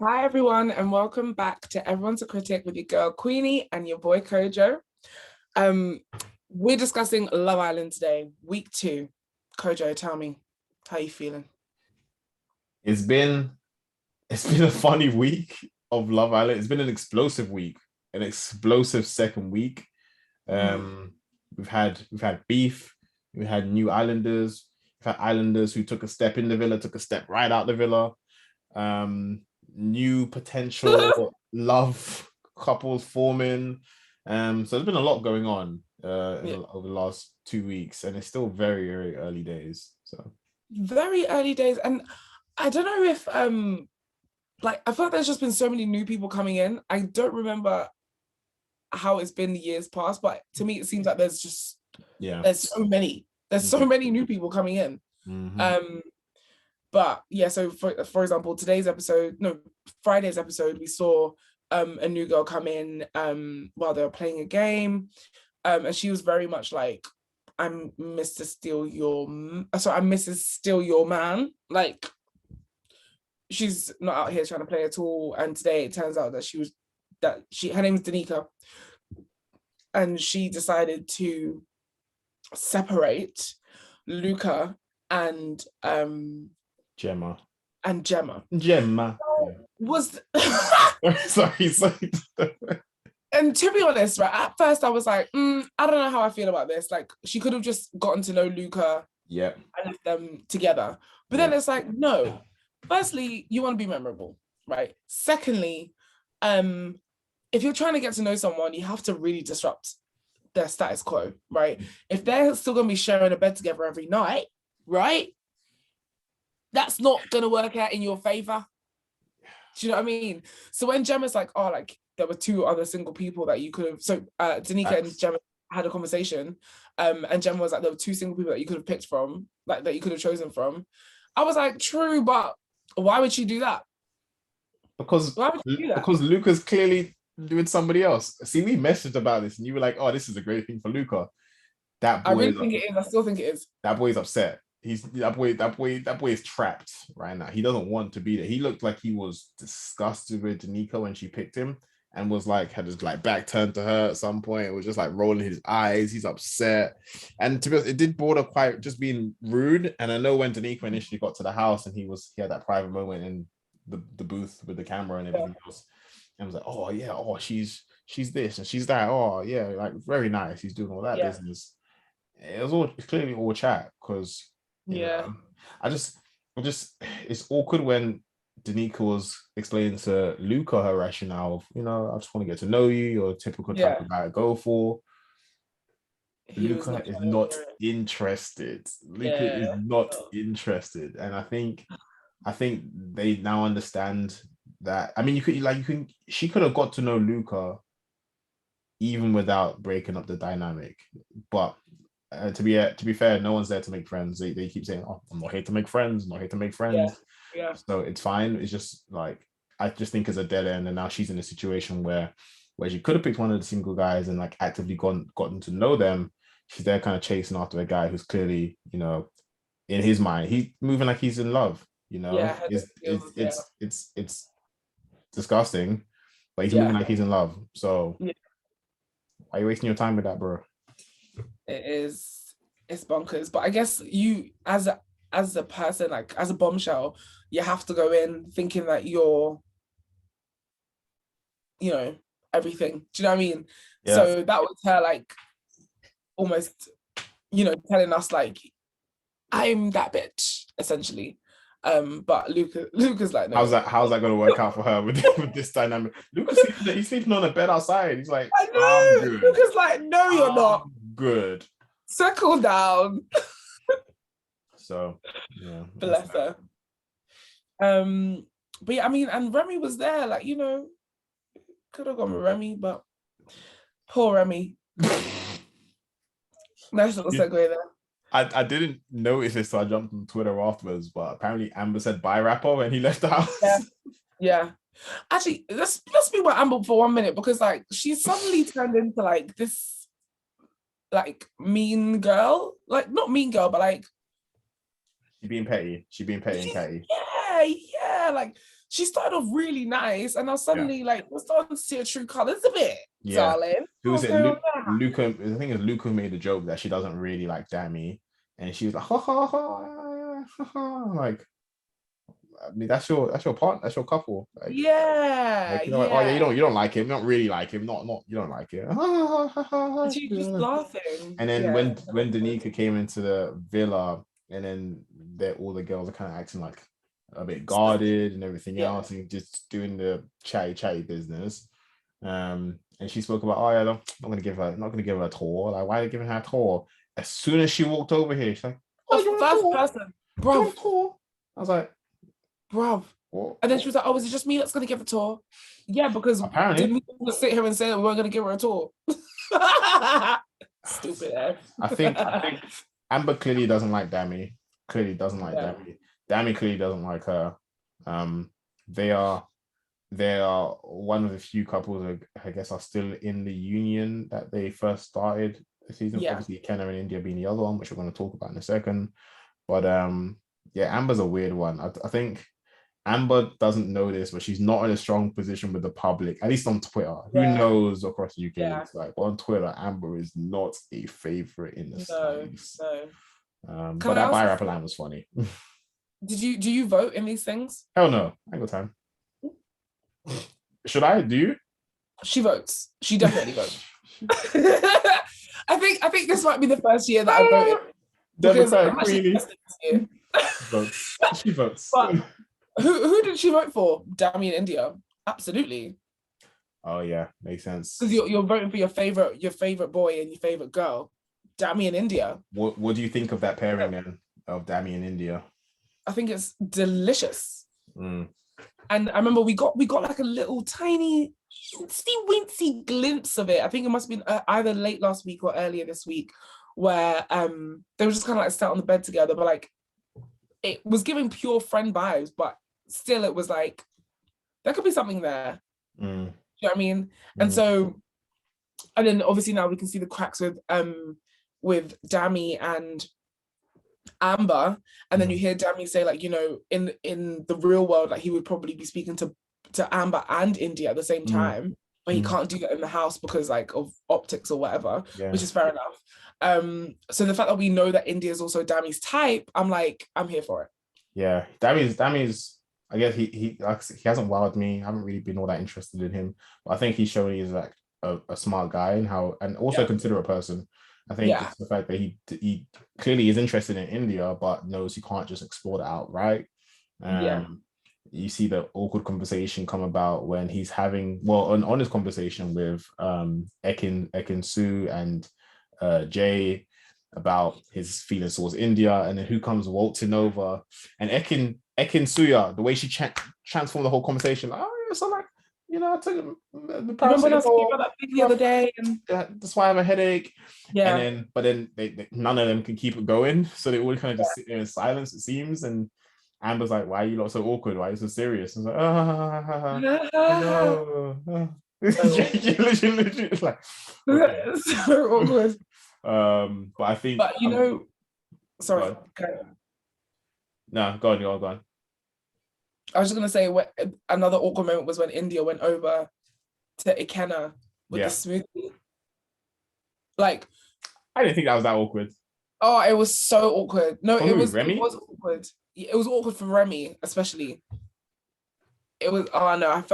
Hi everyone, and welcome back to Everyone's a Critic with your girl Queenie and your boy Kojo. Um, we're discussing Love Island today, week 2. Kojo, tell me, how you feeling? It's been it's been a funny week of Love Island. It's been an explosive week, an explosive second week. Mm. Um, we've had beef, we had new Islanders, we've had Islanders who took a step in the villa, took a step right out the villa. New potential love couples forming. So there's been a lot going on Yeah, over the last 2 weeks, and it's still very, very early days. So very early days, and I don't know if like I feel like there's just been so many new people coming in. I don't remember how it's been years past, but to me it seems like yeah. there's so many. There's so many new people coming in. Mm-hmm. Um, But yeah, so for example, Friday's episode, we saw a new girl come in while they were playing a game. And she was very much like, I'm Mr. I'm Mrs. Steal Your Man. Like she's not out here trying to play at all. And today it turns out that her name is Danica, and she decided to separate Luca and Gemma. Gemma. Gemma. Was Yeah. Sorry. And to be honest, right, at first I was like, I don't know how I feel about this. Like, she could have just gotten to know Luca Yeah. and left them together. But then it's like, no. Firstly, you want to be memorable, right? Secondly, if you're trying to get to know someone, you have to really disrupt their status quo, right? If they're still going to be sharing a bed together every night, right? That's not going to work out in your favor. Do you know what I mean? So when Gemma's like, oh, like there were two other single people that you could have. So Danica and Gemma had a conversation, and Gemma was like, there were two single people that you could have picked from, like that you could have chosen from. I was like, true, but why would she do that? Because Why would she do that? because Luca's clearly doing somebody else. See, we messaged about this, and you were like, "Oh, this is a great thing for Luca." That I boy really is think it is. I still think it is. that boy is upset. That boy is trapped right now. He doesn't want to be there. He looked like he was disgusted with Danica when she picked him, and was like had his like back turned to her at some point. It was just like rolling his eyes. He's upset, and to be honest, it did border quite just being rude. And I know when Danica initially got to the house, and he had that private moment in the booth with the camera and everything else, and was like, oh yeah, oh she's this and she's that. Oh yeah, like very nice. He's doing all that business. It's clearly all chat because you know, I just it's awkward when Danica was explaining to Luca her rationale of, I just want to get to know you, you're a typical type of guy to go for. He was Luca not is trying to not hear it. interested. Luca is Yeah. not interested. And I think they now understand that. I mean, she could have got to know Luca even without breaking up the dynamic. But to be fair, no one's there to make friends. They keep saying, "Oh, I'm not here to make friends. I'm not here to make Yeah. friends." Yeah. So it's fine. It's just like I just think it's a dead end, and now she's in a situation where she could have picked one of the single guys and like actively gotten to know them. She's there kind of chasing after a guy who's clearly, in his mind, he's moving like he's in love. Yeah. Head of It's it's skills, yeah. it's it's it's disgusting, but he's moving Yeah. like he's in love. So Yeah. why are you wasting your time with that, bro? It is, it's bonkers. But I guess you as a person, like as a bombshell, you have to go in thinking that you're, you know, everything. Do you know what I mean? Yeah. So that was her like almost, telling us like, I'm that bitch, essentially. But Luca's like, How's no. that going to work out for her with, with this dynamic? He's sleeping on a bed outside. He's like, I I'm know. good. Luca's like, no, you're not. I'm good. Settle down. So yeah, that's Bless that. her. But yeah, I mean, and Remy was there, like, could have gone with Remy, but poor Remy. Nice little segue there. I didn't notice this, so I jumped on Twitter afterwards. But apparently, Amber said "bye, rapper" when he left the house. Yeah, yeah. Actually, let's speak about Amber for 1 minute because like she suddenly turned into like this like mean girl, like not mean girl, but like She being petty. She being petty and catty. yeah, like she started off really nice, and now suddenly like we're starting to see her true colors a bit, Yeah. darling. Who was What's it? going on there? Luca. I think it's Luca made a joke that she doesn't really like Dami, and she was like, ha ha ha, ha, ha. Like, I mean, that's your partner, that's your couple. Yeah, Like oh yeah, yeah. you don't like him, not really like him, not you don't like it. And she's just laughing. And then Yeah. when Danica came into the villa, and then all the girls are kind of acting like a bit guarded and everything else, and just doing the chatty business. And she spoke about, oh yeah, I'm not gonna give her a tour. Like, why are they giving her a tour? As soon as she walked over here, she's like, oh, you want a First tour? person, You want bruv, a tour? I was like, bruv. what? And then she was like, oh, is it just me that's gonna give a tour? Yeah, because Apparently. didn't we sit here and say that we weren't gonna give her a tour? Stupid ass. I think Amber clearly doesn't like Dami. Clearly doesn't like Dami. Dami clearly doesn't like her. They are one of the few couples that I guess are still in the union that they first started the season. Yeah. Obviously, Kenna and Indiyah being the other one, which we're going to talk about in a second. But yeah, Amber's a weird one. I think Amber doesn't know this, but she's not in a strong position with the public, at least on Twitter. Who knows across the UK? Yeah. It's like on Twitter, Amber is not a favorite in the slightest. No. But that bi rapper line was funny. Do you vote in these things? Hell no, I ain't got time. Should I? Do you? She votes. She definitely votes. I think this might be the first year that I voted. Democratic Queenie. She votes. But who did she vote for? Dami and Indiyah. Absolutely. Oh yeah, makes sense. Because you're voting for your favorite boy and your favorite girl, Dami and Indiyah. What do you think of that pairing then of Dami and Indiyah? I think it's delicious. Mm. And I remember we got like a little tiny wincy glimpse of it. I think it must have been either late last week or earlier this week, where they were just kind of like sat on the bed together, but like it was giving pure friend vibes, but still it was like there could be something there. Mm. Do you know what I mean? And so, and then obviously now we can see the cracks with Dami and Amber, and then you hear Dami say like, you know, in the real world, like he would probably be speaking to Amber and Indiyah at the same time, but he can't do that in the house because like of optics or whatever, which is fair enough. So the fact that we know that Indiyah is also Dami's type, I'm here for it. Yeah, Dami's. I guess he hasn't wowed me. I haven't really been all that interested in him, but I think he's showing he's like a smart guy and also a considerate person. I think it's the fact that he clearly is interested in Indiyah, but knows he can't just explore that outright. You see the awkward conversation come about when he's having an honest conversation with Ekin-Su and Jay about his feelings towards Indiyah, and then who comes waltzing over, and Ekin-Su, the way she transformed the whole conversation, like, oh yeah, so like, you know, I took the remember when I was talking about that thing the other day, and that's why I have a headache. And then they none of them can keep it going, so they all kind of just sit there in silence, it seems. And Amber's like, why are you lot so awkward? Why are you so serious? And it's like, no. Literally, it's like, okay. So awkward. But I think, but you know, sorry. No, go on. I was just gonna say another awkward moment was when Indiyah went over to Ikenna with the smoothie. Like, I didn't think that was that awkward. Oh, it was so awkward. No, it was awkward. It was awkward for Remy, especially. It was. Oh no,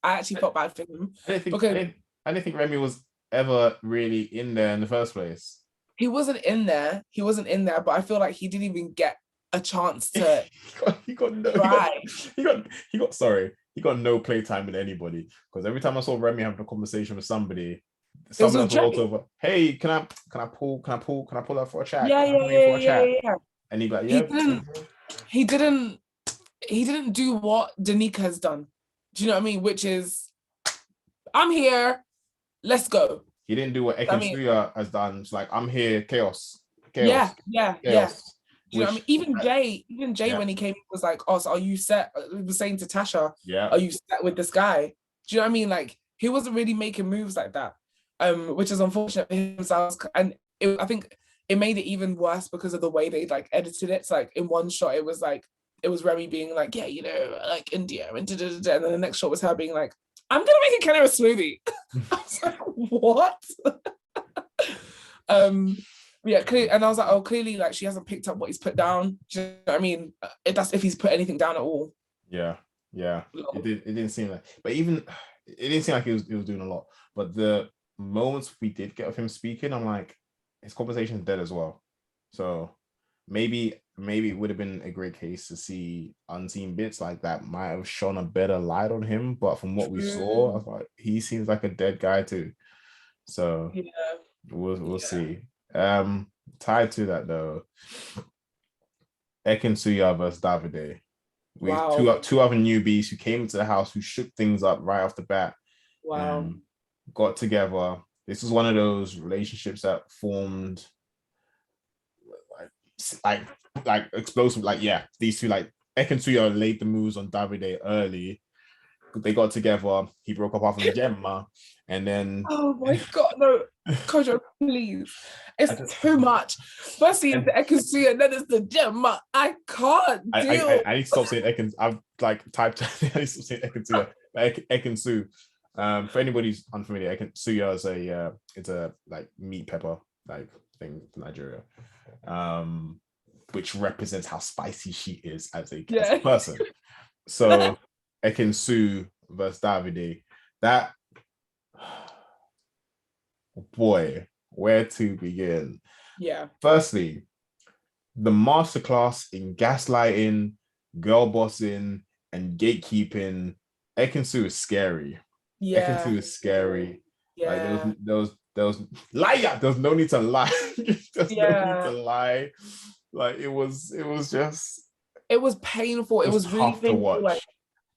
I actually felt bad for him. I didn't think Remy was ever really in there in the first place. He wasn't in there, but I feel like he didn't even get a chance to he got no playtime with anybody, because every time I saw Remy having a conversation with somebody, someone else walked over, hey, can I pull that for a chat? Yeah. And he'd be like, he didn't do what Danica has done. Do you know what I mean? Which is, I'm here, let's go. He didn't do what Ekin-Su has done. It's like, I'm here, chaos. Yeah. You know what I mean? Even Jay, Yeah. when he came, was like, "Oh, so are you set?" He was saying to Tasha, "Yeah, are you set with this guy?" Do you know what I mean? Like, he wasn't really making moves like that, which is unfortunate for himself. And I think it made it even worse because of the way they like edited it. So, like, in one shot, it was like it was Remy being like, yeah, you know, like Indiyah and da-da-da-da. And then the next shot was her being like, I'm gonna make a Kenner a smoothie. I was like, what? Yeah, and I was like, oh, clearly, like she hasn't picked up what he's put down. Do you know what I mean? That's if he's put anything down at all. Yeah. It didn't seem like, but even it didn't seem like he was doing a lot. But the moments we did get of him speaking, I'm like, his conversation's dead as well. So maybe it would have been a great case to see unseen bits like that might have shone a better light on him. But from what we saw, I was like, he seems like a dead guy too. So yeah, we'll see. Tied to that though, Ekin-Su versus Davide. We two other newbies who came into the house who shook things up right off the bat. Wow. Got together. This was one of those relationships that formed like explosive. Like, yeah, these two, like Ekin-Su laid the moves on Davide early. They got together. He broke up after Gemma, and then oh my god, no, Kojo, please, it's too much. Firstly, it's the Ekin-Su, and then it's the Gemma. I can't deal. I need to stop saying Ekin. I've like typed. I need to stop saying Ekin-Su. Ekin-Su. For anybody who's unfamiliar, Ekin-Su is it's a like meat pepper like thing from Nigeria, which represents how spicy she is as a person. So Ekin-Su versus Davide. That, boy, where to begin? Yeah. Firstly, the masterclass in gaslighting, girl bossing, and gatekeeping. Ekin-Su is scary. Yeah. Ekin-Su is scary. Yeah. Like there was liar. There was no need to lie. There's no need to lie. Like it was just. It was painful. It was really tough to watch. Like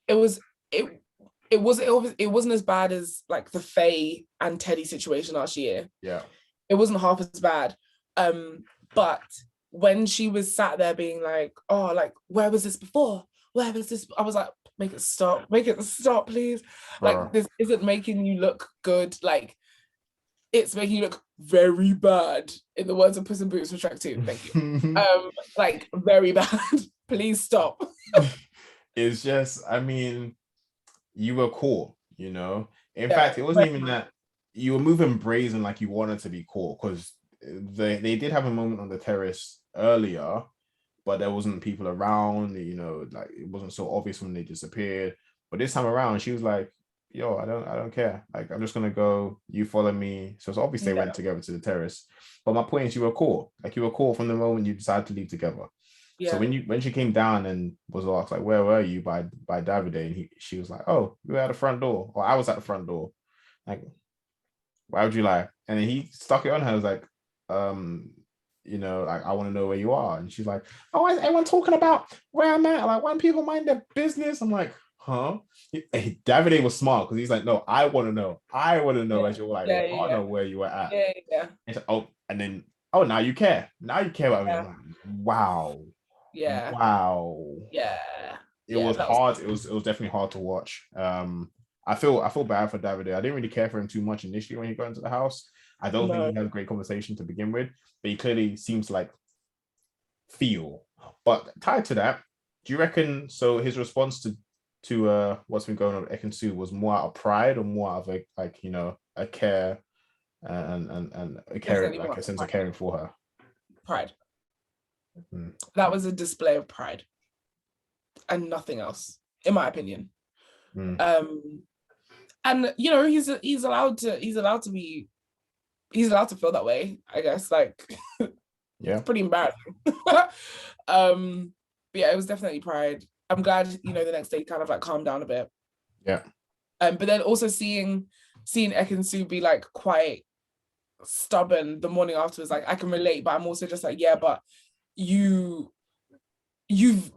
it wasn't as bad as like the Faye and Teddy situation last year. Yeah. It wasn't half as bad. But when she was sat there being like, oh, like, where was this before? Where was this? I was like, make it stop, please. Like, this isn't making you look good. Like, it's making you look very bad, in the words of Puss in Boots from Shrek 2. Thank you. Like, very bad. Please stop. It's just, I mean, you were cool, you know? In fact, it wasn't even that you were moving brazen like you wanted to be cool, because they did have a moment on the terrace earlier, but there wasn't people around, you know, like it wasn't so obvious when they disappeared. But this time around, she was like, yo, I don't care. Like, I'm just gonna go, you follow me. So it's obvious they went together to the terrace. But my point is, you were cool. Like, you were cool from the moment you decided to leave together. Yeah. So when she came down and was asked, like, where were you by Davide? And she was like, oh, we were at the front door. Or I was at the front door. Like, why would you lie? And then he stuck it on her. I was like, you know, like, I want to know where you are. And she's like, oh, is everyone talking about where I'm at? Like, when people mind their business? I'm like, huh? Davide was smart because he's like, no, I want to know. As you're like, I don't know where you were at. Yeah. And so, oh, and then, oh, now you care. Now you care about me. I'm like, wow. Yeah. Wow. Yeah. It was hard. It was definitely hard to watch. I feel bad for Davide. I didn't really care for him too much initially when he got into the house. I don't think he had a great conversation to begin with, but he clearly seems to like feel. But tied to that, do you reckon so his response to what's been going on with Ekin-Su was more out of pride or more out of a care and a caring, like a sense of caring for her? Pride. That was a display of pride and nothing else, in my opinion. And you know, he's allowed to feel that way, I guess. Like, yeah, it's pretty embarrassing. But yeah, it was definitely pride. I'm glad, you know, the next day kind of like calmed down a bit. Yeah. But then also seeing Ekin-Su be like quite stubborn the morning afterwards, like, I can relate, but I'm also just like, yeah, but you've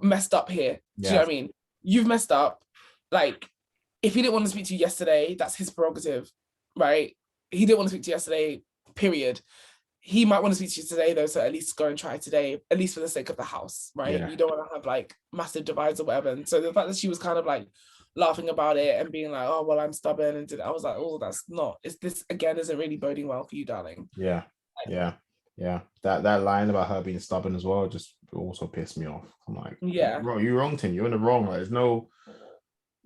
messed up here. Do you know what I mean? You've messed up. Like, if he didn't want to speak to you yesterday, that's his prerogative, right? He didn't want to speak to you yesterday, period. He might want to speak to you today, though, so at least go and try today, at least for the sake of the house, right? Yeah. You don't want to have like massive divides or whatever. And so the fact that she was kind of like laughing about it and being like, oh, well, I'm stubborn. And I was like, oh, that's not, this again isn't really boding well for you, darling. Yeah. Like, yeah. Yeah, that line about her being stubborn as well just also pissed me off. I'm like, Yeah. bro, you wronged him. You're in the wrong. Like, there's no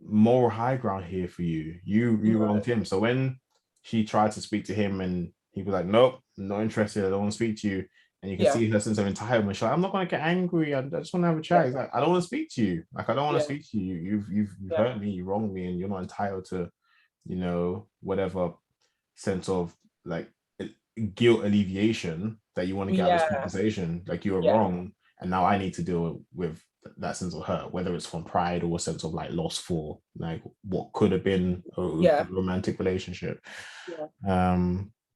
moral high ground here for you. You No. wronged him. So when she tried to speak to him and he was like, nope, I'm not interested. I don't want to speak to you. And you can Yeah. see her sense of entitlement. She's like, I'm not going to get angry. I just want to have a chat. Yeah. He's like, I don't want to speak to you. Like, I don't want to Yeah. speak to you. You've Yeah. hurt me. You wronged me, and you're not entitled to, whatever sense of like guilt alleviation that you want to get out of this Yeah. conversation. Like, you were Yeah. wrong, and now I need to deal with that sense of hurt, whether it's from pride or a sense of like loss for like what could have been a Yeah. romantic relationship. Yeah.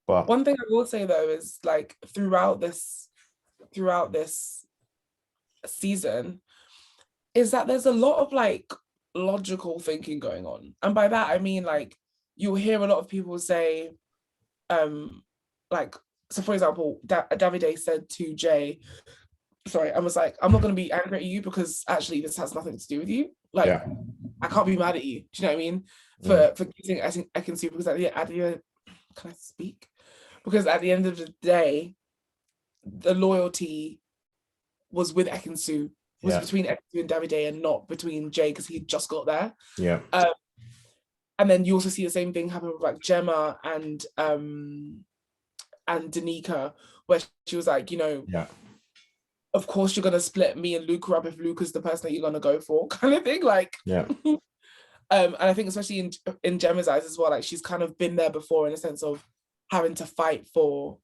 But One thing I will say though is like throughout this season is that there's a lot of like logical thinking going on. And by that I mean like you'll hear a lot of people say, like, so for example, Davide said to Jay, sorry, I was like, I'm not going to be angry at you because actually this has nothing to do with you. Like, yeah, I can't be mad at you. Do you know what I mean? For using Ekin-Su, because at the can I speak? Because at the end of the day, the loyalty was with Ekin-Su, was between Ekin-Su and Davide and not between Jay because he just got there. Yeah. And then you also see the same thing happen with like Gemma and Danica, where she was like, of course you're gonna split me and Luca up if Luca's the person that you're gonna go for, kind of thing. Like, yeah. And I think especially in Gemma's eyes as well, like she's kind of been there before in a sense of having to fight for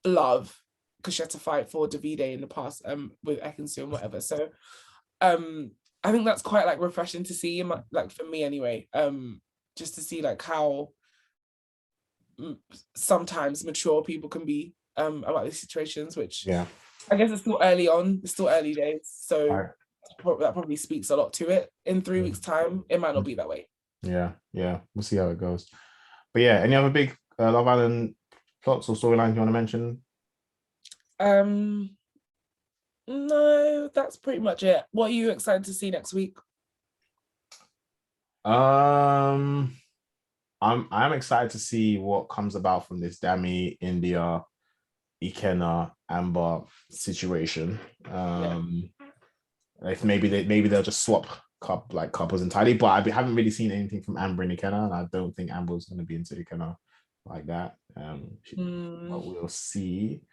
love because she had to fight for Davide in the past with Ekin-Su and whatever. So I think that's quite like refreshing to see, like for me anyway, just to see like how sometimes mature people can be about these situations, which I guess it's still early on, it's still early days, so that probably speaks a lot to it. In 3 weeks time it might not be that way. Yeah, we'll see how it goes. But yeah, any other big Love Island plots or storylines you want to mention? No, that's pretty much it. What are you excited to see next week? I'm excited to see what comes about from this Dami, Indiyah, Ikenna, Amber situation. If maybe they'll just swap couples entirely, but I haven't really seen anything from Amber and Ikenna, and I don't think Amber's going to be into Ikenna like that. But we'll see.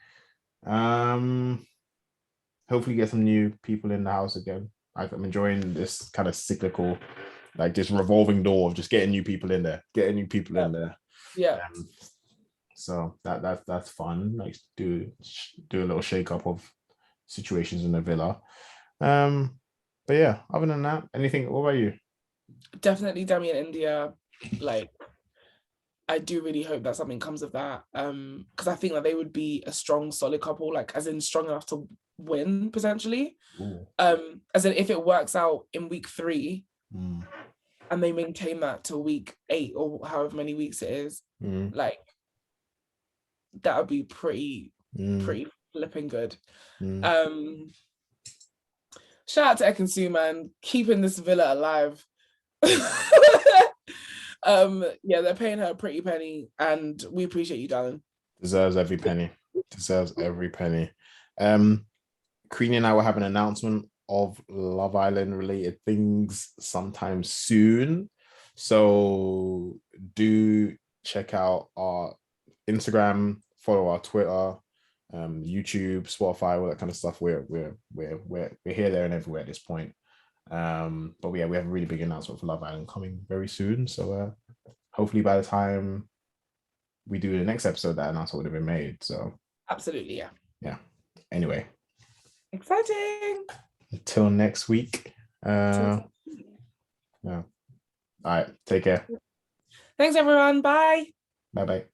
Hopefully get some new people in the house again. I'm enjoying this kind of cyclical, like this revolving door of just getting new people in there. Yeah. So that's fun. Like do a little shake up of situations in the villa. But yeah, other than that, anything? What about you? Definitely Dami and Indiyah. Like, I do really hope that something comes of that. Because I think that they would be a strong, solid couple, like as in strong enough to win potentially. Ooh. As in if it works out in week 3 and they maintain that till week 8 or however many weeks it is, like that would be pretty flipping good. Shout out to Ekin-Su, man, keeping this villa alive. They're paying her a pretty penny and we appreciate you, darling. Deserves every penny. Queenie and I will have an announcement of Love Island related things sometime soon, so do check out our Instagram, follow our Twitter, YouTube, Spotify, all that kind of stuff. We're here, there, and everywhere at this point. But yeah, we have a really big announcement for Love Island coming very soon. So hopefully by the time we do the next episode, that announcement would have been made. So absolutely, yeah. Anyway, exciting. Until next week. Yeah. All right. Take care. Thanks, everyone. Bye. Bye.